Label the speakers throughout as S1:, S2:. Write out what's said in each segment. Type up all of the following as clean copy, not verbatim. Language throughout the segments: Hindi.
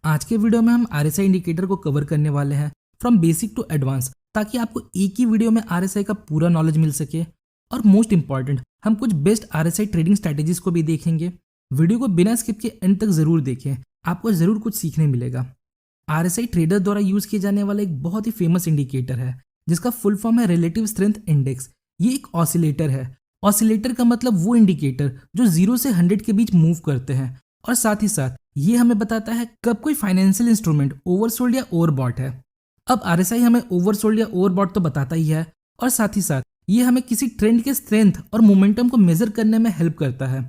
S1: आज के वीडियो में हम आरएसआई इंडिकेटर को कवर करने वाले हैं फ्रॉम बेसिक टू एडवांस, ताकि आपको एक ही वीडियो में आरएसआई का पूरा नॉलेज मिल सके। और मोस्ट इंपॉर्टेंट, हम कुछ बेस्ट आरएसआई ट्रेडिंग स्ट्रैटेजीज को भी देखेंगे। वीडियो को बिना स्किप के एंड तक जरूर देखें, आपको जरूर कुछ सीखने मिलेगा। आरएसआई ट्रेडर द्वारा यूज किए जाने वाला एक बहुत ही फेमस इंडिकेटर है जिसका फुल फॉर्म है रिलेटिव स्ट्रेंथ इंडेक्स। ये एक ऑसिलेटर है। ऑसिलेटर का मतलब वो इंडिकेटर जो 0 से 100 के बीच मूव करते हैं, और साथ ही साथ ये हमें बताता है कब कोई फाइनेंशियल इंस्ट्रूमेंट ओवरसोल्ड या ओवरबॉट है। अब आरएसआई हमें ओवरसोल्ड या ओवरबॉट तो बताता ही है, और साथ ही साथ ये हमें किसी ट्रेंड के स्ट्रेंथ और मोमेंटम को मेजर करने में हेल्प करता है।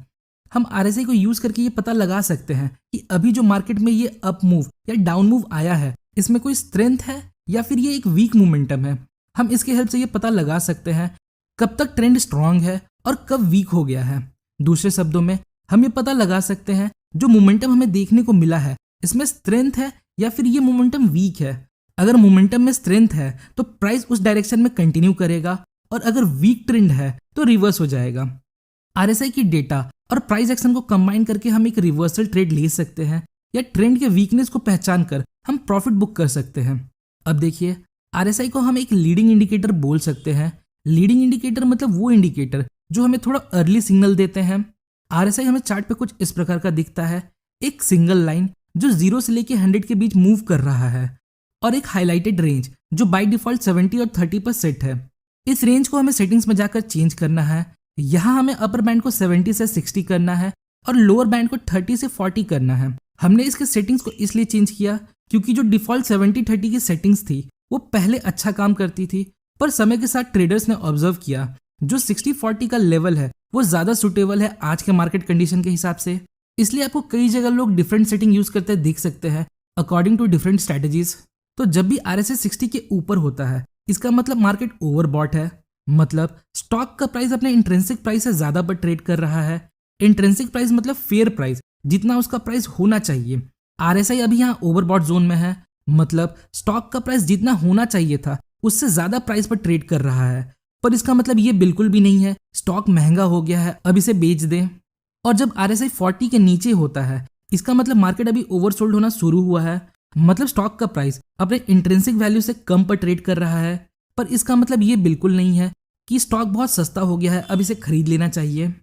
S1: हम आरएसआई को यूज करके ये पता लगा सकते हैं कि अभी जो मार्केट में ये अप मूव या डाउन मूव आया है, इसमें कोई स्ट्रेंथ है या फिर ये एक वीक मोमेंटम है। हम इसके हेल्प से ये पता लगा सकते हैं कब तक ट्रेंड स्ट्रांग है और कब वीक हो गया है। दूसरे शब्दों में हम ये पता लगा सकते हैं जो मोमेंटम हमें देखने को मिला है, इसमें स्ट्रेंथ है या फिर ये मोमेंटम वीक है। अगर मोमेंटम में स्ट्रेंथ है तो प्राइस उस डायरेक्शन में कंटिन्यू करेगा, और अगर वीक ट्रेंड है तो रिवर्स हो जाएगा। आरएसआई की डेटा और प्राइस एक्शन को कंबाइन करके हम एक रिवर्सल ट्रेड ले सकते हैं, या ट्रेंड के वीकनेस को पहचान कर हम प्रॉफिट बुक कर सकते हैं। अब देखिए, आरएसआई को हम एक लीडिंग इंडिकेटर बोल सकते हैं। लीडिंग इंडिकेटर मतलब वो इंडिकेटर जो हमें थोड़ा अर्ली सिग्नल देते हैं। आरएसआई हमें चार्ट पे कुछ इस प्रकार का दिखता है। एक सिंगल लाइन जो 0 से लेके 100 के बीच मूव कर रहा है, और एक हाईलाइटेड रेंज जो बाय डिफॉल्ट 70 और 30 पर सेट है। इस रेंज को हमें सेटिंग्स में जाकर चेंज करना है। यहाँ हमें अपर बैंड को 70 से 60 करना है और लोअर बैंड को 30 से 40 करना है। हमने इसके सेटिंग्स को इसलिए चेंज किया क्योंकि जो डिफॉल्ट 70-30 की सेटिंग्स थी वो पहले अच्छा काम करती थी, पर समय के साथ ट्रेडर्स ने ऑब्जर्व किया जो 60-40 का लेवल है वो ज्यादा सुटेबल है आज के मार्केट कंडीशन के हिसाब से। इसलिए आपको कई जगह लोग डिफरेंट सेटिंग यूज करते दिख सकते हैं अकॉर्डिंग टू डिफरेंट स्ट्रैटेजीज। तो जब भी आरएसआई 60 के ऊपर होता है, इसका मतलब मार्केट ओवरबॉट है। मतलब स्टॉक का प्राइस अपने इंट्रिंसिक प्राइस से ज्यादा पर ट्रेड कर रहा है। इंट्रिंसिक प्राइस मतलब फेयर प्राइस, जितना उसका प्राइस होना चाहिए। आरएसआई अभी यहाँ ओवरबॉट जोन में है, मतलब स्टॉक का प्राइस जितना होना चाहिए था उससे ज्यादा प्राइस पर ट्रेड कर रहा है। पर इसका मतलब ये बिल्कुल भी नहीं है स्टॉक महंगा हो गया है, अब इसे बेच दें। और जब आरएसआई 40 के नीचे होता है, इसका मतलब मार्केट अभी ओवरसोल्ड होना शुरू हुआ है। मतलब स्टॉक का प्राइस अपने इंट्रिंसिक वैल्यू से कम पर ट्रेड कर रहा है। पर इसका मतलब ये बिल्कुल नहीं है कि स्टॉक बहुत सस्ता हो गया है, अब इसे खरीद लेना चाहिए।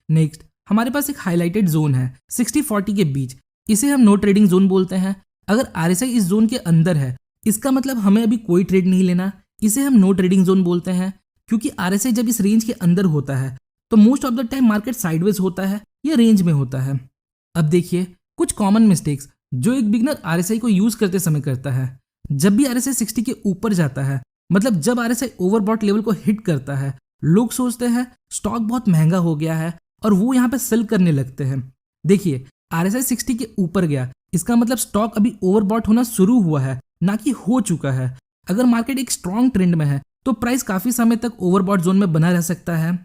S1: नेक्स्ट, हमारे पास एक हाईलाइटेड जोन है 60-40 के बीच। इसे हम नो ट्रेडिंग जोन बोलते हैं। अगर आरएसआई इस जोन के अंदर है, इसका मतलब हमें अभी कोई ट्रेड नहीं लेना। इसे हम नो ट्रेडिंग जोन बोलते हैं, क्योंकि आरएसआई जब इस रेंज के अंदर होता है तो most of the time market sideways होता है या रेंज में होता है। अब देखिए कुछ कॉमन मिस्टेक्स जो एक बिगनर आरएसआई को यूज करते समय करता है। जब भी आरएसआई 60 के ऊपर जाता है, मतलब जब आरएसआई ओवरबॉट लेवल को हिट करता है, लोग सोचते हैं स्टॉक बहुत महंगा हो गया है और वो यहाँ पे सेल करने लगते हैं। देखिए, आरएसआई 60 के ऊपर गया, इसका मतलब स्टॉक अभी ओवरबॉट होना शुरू हुआ है, ना कि हो चुका है। अगर मार्केट एक स्ट्रॉन्ग ट्रेंड में है तो प्राइस काफी समय तक ओवरबॉट जोन में बना रह सकता है।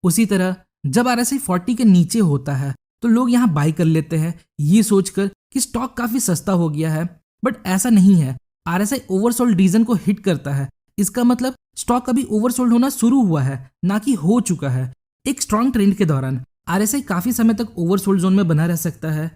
S1: उसी तरह जब आरएसआई 40 के नीचे होता है तो लोग यहाँ बाय कर लेते हैं, ये सोचकर कि स्टॉक काफी सस्ता हो गया है। बट ऐसा नहीं है। आरएसआई ओवरसोल्ड रीजन को हिट करता है, इसका मतलब स्टॉक अभी ओवरसोल्ड होना शुरू हुआ है, ना कि हो चुका है। एक स्ट्रॉन्ग ट्रेंड के दौरान आरएसआई काफी समय तक ओवरसोल्ड जोन में बना रह सकता है।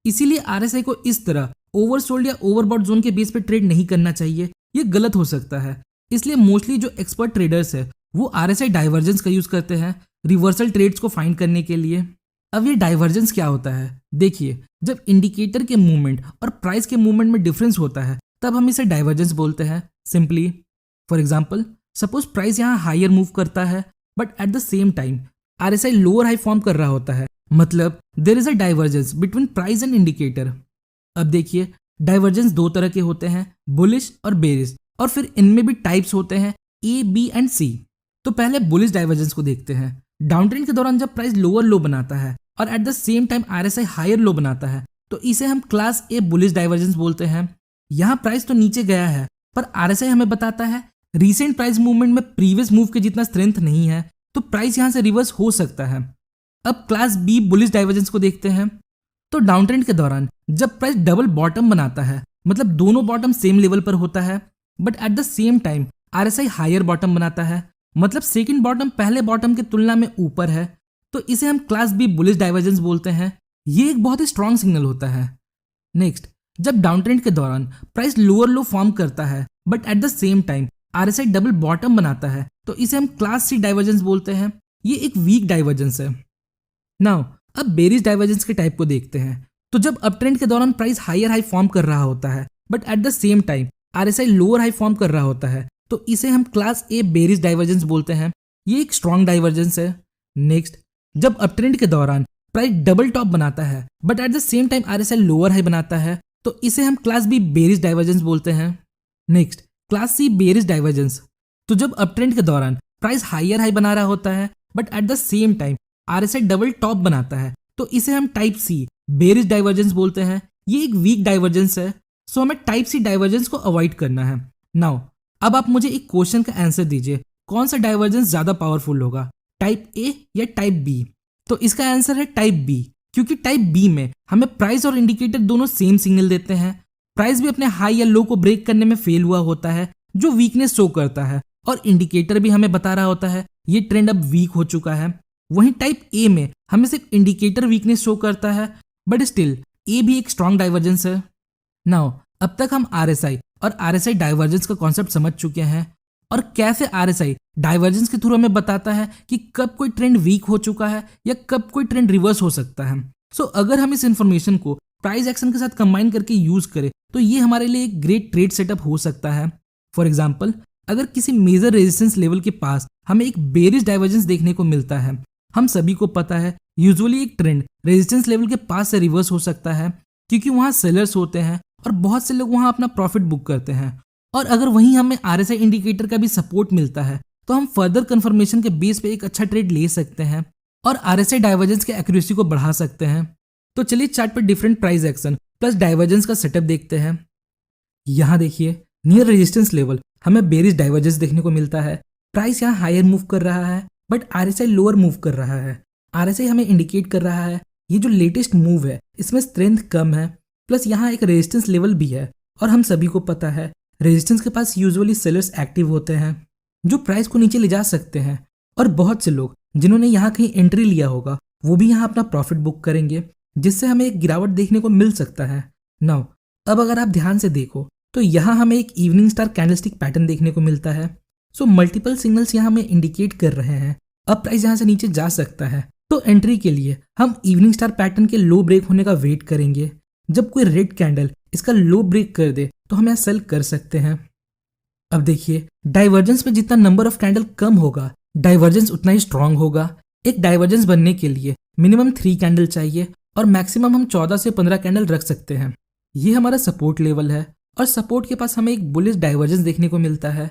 S1: इसीलिए आरएसआई को इस तरह ओवरसोल्ड या ओवरबॉट जोन के बेस पे ट्रेड नहीं करना चाहिए, ये गलत हो सकता है। इसलिए मोस्टली जो एक्सपर्ट ट्रेडर्स है वो आरएसआई डाइवर्जेंस का यूज करते हैं रिवर्सल ट्रेड्स को फाइंड करने के लिए। अब ये डाइवर्जेंस क्या होता है? देखिए, जब इंडिकेटर के मूवमेंट और प्राइस के मूवमेंट में डिफरेंस होता है तब हम इसे डाइवर्जेंस बोलते हैं। Simply for example, suppose price यहाँ हायर मूव करता है but at the same time RSI lower high form कर रहा होता है, मतलब there is a divergence between price and indicator. अब देखिए, डाइवर्जेंस दो तरह के होते हैं, बुलिश और बेरिश, और फिर इनमें भी टाइप्स होते हैं ए, बी एंड सी। तो पहले बुलिश डाइवर्जेंस को देखते हैं। डाउन ट्रेंड के दौरान जब प्राइस लोअर लो बनाता है और at the same time RSI higher low बनाता है तो इसे हम क्लास ए बुलिश डाइवर्जेंस बोलते हैं। यहाँ प्राइस तो नीचे गया है, पर आरएसआई हमें बताता है रीसेंट प्राइस मूवमेंट में प्रीवियस मूव के जितना स्ट्रेंथ नहीं है, तो प्राइस यहाँ से रिवर्स हो सकता है। अब क्लास बी बुलिश डाइवर्जेंस को देखते हैं। तो डाउन ट्रेंड के दौरान जब प्राइस डबल बॉटम बनाता है, मतलब दोनों बॉटम सेम लेवल पर होता है, but at the same time RSI higher bottom बनाता है, मतलब सेकंड बॉटम पहले बॉटम की तुलना में ऊपर है, तो इसे हम क्लास बी बुलिश डाइवर्जेंस बोलते हैं। ये एक बहुत ही स्ट्रॉन्ग सिग्नल होता है। नेक्स्ट, जब डाउन ट्रेंड के दौरान प्राइस लोअर लो फॉर्म करता है but at the same time RSI double bottom बनाता है तो इसे हम क्लास सी डाइवर्जेंस बोलते हैं। ये एक वीक डाइवर्जेंस है। नाउ अब बेरिश डाइवर्जेंस के टाइप को देखते हैं। तो जब अप ट्रेंड के दौरान प्राइस हायर हाई फॉर्म कर रहा होता है but at the same time RSI lower high form कर रहा होता है तो इसे हम क्लास ए बेरिश डाइवर्जेंस बोलते हैं। ये एक स्ट्रॉन्ग डाइवर्जेंस है। नेक्स्ट, जब अप ट्रेंड के दौरान प्राइस डबल टॉप बनाता है but at the same time RSI lower high बनाता है तो इसे हम क्लास बी बेरिश डाइवर्जेंस बोलते हैं। Next, class C bearish divergence. तो जब अप ट्रेंड के दौरान प्राइस हायर हाई बना रहा होता है but at the same time RSI double top बनाता है तो इसे हम टाइप सी बेरिश डाइवर्जेंस बोलते हैं। ये एक वीक डाइवर्जेंस है, सो हमें टाइप सी डाइवर्जेंस को अवॉइड करना है। नाउ अब आप मुझे एक क्वेश्चन का आंसर दीजिए, कौन सा डाइवर्जेंस ज्यादा पावरफुल होगा, टाइप ए या टाइप बी? तो इसका आंसर है टाइप बी, क्योंकि टाइप बी में हमें प्राइस और इंडिकेटर दोनों सेम सिग्नल देते हैं। प्राइस भी अपने हाई या लो को ब्रेक करने में फेल हुआ होता है जो वीकनेस शो करता है, और इंडिकेटर भी हमें बता रहा होता है ये ट्रेंड अब वीक हो चुका है। वहीं टाइप ए में हमें सिर्फ इंडिकेटर वीकनेस शो करता है बट स्टिल ए भी एक स्ट्रॉन्ग डाइवर्जेंस है। नाउ अब तक हम आरएसआई और आरएसआई डाइवर्जेंस का कॉन्सेप्ट समझ चुके हैं और कैसे आरएसआई डाइवर्जेंस के थ्रू हमें बताता है कि कब कोई ट्रेंड वीक हो चुका है या कब कोई ट्रेंड रिवर्स हो सकता है। सो अगर हम इस इंफॉर्मेशन को प्राइस एक्शन के साथ कंबाइन करके यूज करें तो ये हमारे लिए एक ग्रेट ट्रेड सेटअप हो सकता है। फॉर एग्जाम्पल, अगर किसी मेजर रेजिस्टेंस लेवल के पास हमें एक बेरिश डाइवर्जेंस देखने को मिलता है, हम सभी को पता है यूजुअली एक ट्रेंड रेजिस्टेंस लेवल के पास से रिवर्स हो सकता है क्योंकि वहां सेलर्स होते हैं और बहुत से लोग वहां अपना प्रॉफिट बुक करते हैं। और अगर वहीं हमें आरएसआई इंडिकेटर का भी सपोर्ट मिलता है तो हम फर्दर कंफर्मेशन के बेस पे एक अच्छा ट्रेड ले सकते हैं और आरएसआई डाइवर्जेंस की एक्यूरेसी को बढ़ा सकते हैं। तो चलिए चार्ट पर different price action plus divergence का सेटअप देखते हैं। यहाँ देखिए, नियर रेजिस्टेंस लेवल हमें बेरिश डाइवर्जेंस देखने को मिलता है। प्राइस यहाँ हायर मूव कर रहा है बट आरएसआई लोअर मूव कर रहा है। आरएसआई हमें इंडिकेट कर रहा है ये जो लेटेस्ट मूव है इसमें स्ट्रेंथ कम है, प्लस यहाँ एक रेजिस्टेंस लेवल भी है और हम सभी को पता है रेजिस्टेंस के पास यूजुअली सेलर्स एक्टिव होते हैं जो प्राइस को नीचे ले जा सकते हैं, और बहुत से लोग जिन्होंने यहाँ कहीं एंट्री लिया होगा वो भी यहाँ अपना प्रॉफिट बुक करेंगे जिससे हमें एक गिरावट देखने को मिल सकता है। नाउ अब अगर आप ध्यान से देखो तो यहाँ हमें एक इवनिंग स्टार कैंडलस्टिक पैटर्न देखने को मिलता है। सो मल्टीपल सिग्नल्स यहाँ हमें इंडिकेट कर रहे हैं अब प्राइस यहाँ से नीचे जा सकता है। तो एंट्री के लिए हम इवनिंग स्टार पैटर्न के लो ब्रेक होने का वेट करेंगे। जब कोई रेड कैंडल इसका लो ब्रेक कर दे तो हम यहाँ सेल कर सकते हैं। अब देखिए, डाइवर्जेंस में जितना नंबर ऑफ कैंडल कम होगा डाइवर्जेंस उतना ही स्ट्रांग होगा। एक डाइवर्जेंस बनने के लिए मिनिमम 3 कैंडल चाहिए और मैक्सिमम हम 14 से 15 कैंडल रख सकते हैं। ये हमारा सपोर्ट लेवल है और सपोर्ट के पास हमें एक बुलिश डाइवर्जेंस देखने को मिलता है।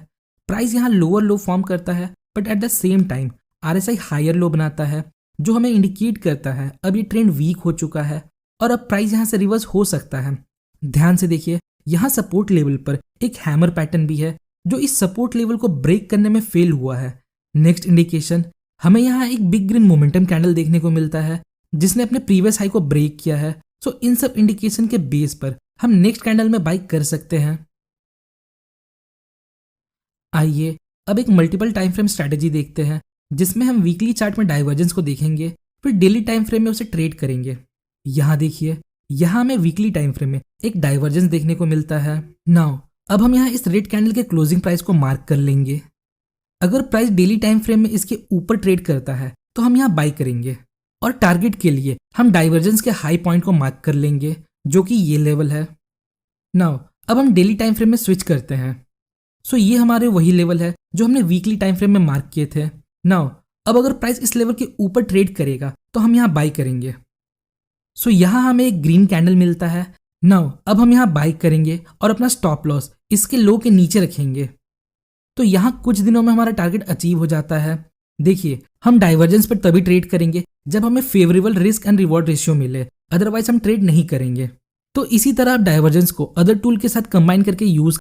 S1: प्राइस यहाँ लोअर लो फॉर्म करता है but at the same time RSI higher low बनाता है जो हमें इंडिकेट करता है अब ये ट्रेंड वीक हो चुका है और अब प्राइस यहाँ से रिवर्स हो सकता है। ध्यान से देखिए, यहाँ सपोर्ट लेवल पर एक हैमर पैटर्न भी है जो इस सपोर्ट लेवल को ब्रेक करने में फेल हुआ है। नेक्स्ट इंडिकेशन हमें यहाँ एक बिग ग्रीन मोमेंटम कैंडल देखने को मिलता है जिसने अपने प्रीवियस हाई को ब्रेक किया है। सो इन सब इंडिकेशन के बेस पर हम नेक्स्ट कैंडल में बाई कर सकते हैं। आइए अब एक मल्टीपल टाइम फ्रेम स्ट्रेटेजी देखते हैं जिसमें हम वीकली चार्ट में डाइवर्जेंस को देखेंगे फिर डेली टाइम फ्रेम में उसे ट्रेड करेंगे। यहाँ देखिए, यहाँ हमें वीकली टाइम फ्रेम में एक डाइवर्जेंस देखने को मिलता है। नाउ अब हम यहाँ इस रेड कैंडल के क्लोजिंग प्राइस को मार्क कर लेंगे। अगर प्राइस डेली टाइम फ्रेम में इसके ऊपर ट्रेड करता है तो हम यहाँ बाई करेंगे और टारगेट के लिए हम डाइवर्जेंस के हाई पॉइंट को मार्क कर लेंगे जो कि ये लेवल है। नाउ अब हम डेली टाइम फ्रेम में स्विच करते हैं। सो ये हमारे वही लेवल है जो हमने वीकली टाइम फ्रेम में मार्क किए थे। नाउ अब अगर प्राइस इस लेवल के ऊपर ट्रेड करेगा तो हम यहाँ बाई करेंगे। सो यहाँ हमें एक ग्रीन कैंडल मिलता है। नाउ अब हम यहाँ बाई करेंगे और अपना स्टॉप लॉस इसके लो के नीचे रखेंगे। तो यहाँ कुछ दिनों में हमारा टारगेट अचीव हो जाता है। देखिए, हम डाइवर्जेंस पर तभी ट्रेड करेंगे जब हमें favourable risk and reward ratio मिले, अदरवाइज हम ट्रेड नहीं करेंगे। तो इसी तरह आप डाइवर्जेंस को अदर टूल के साथ कंबाइन करके यूज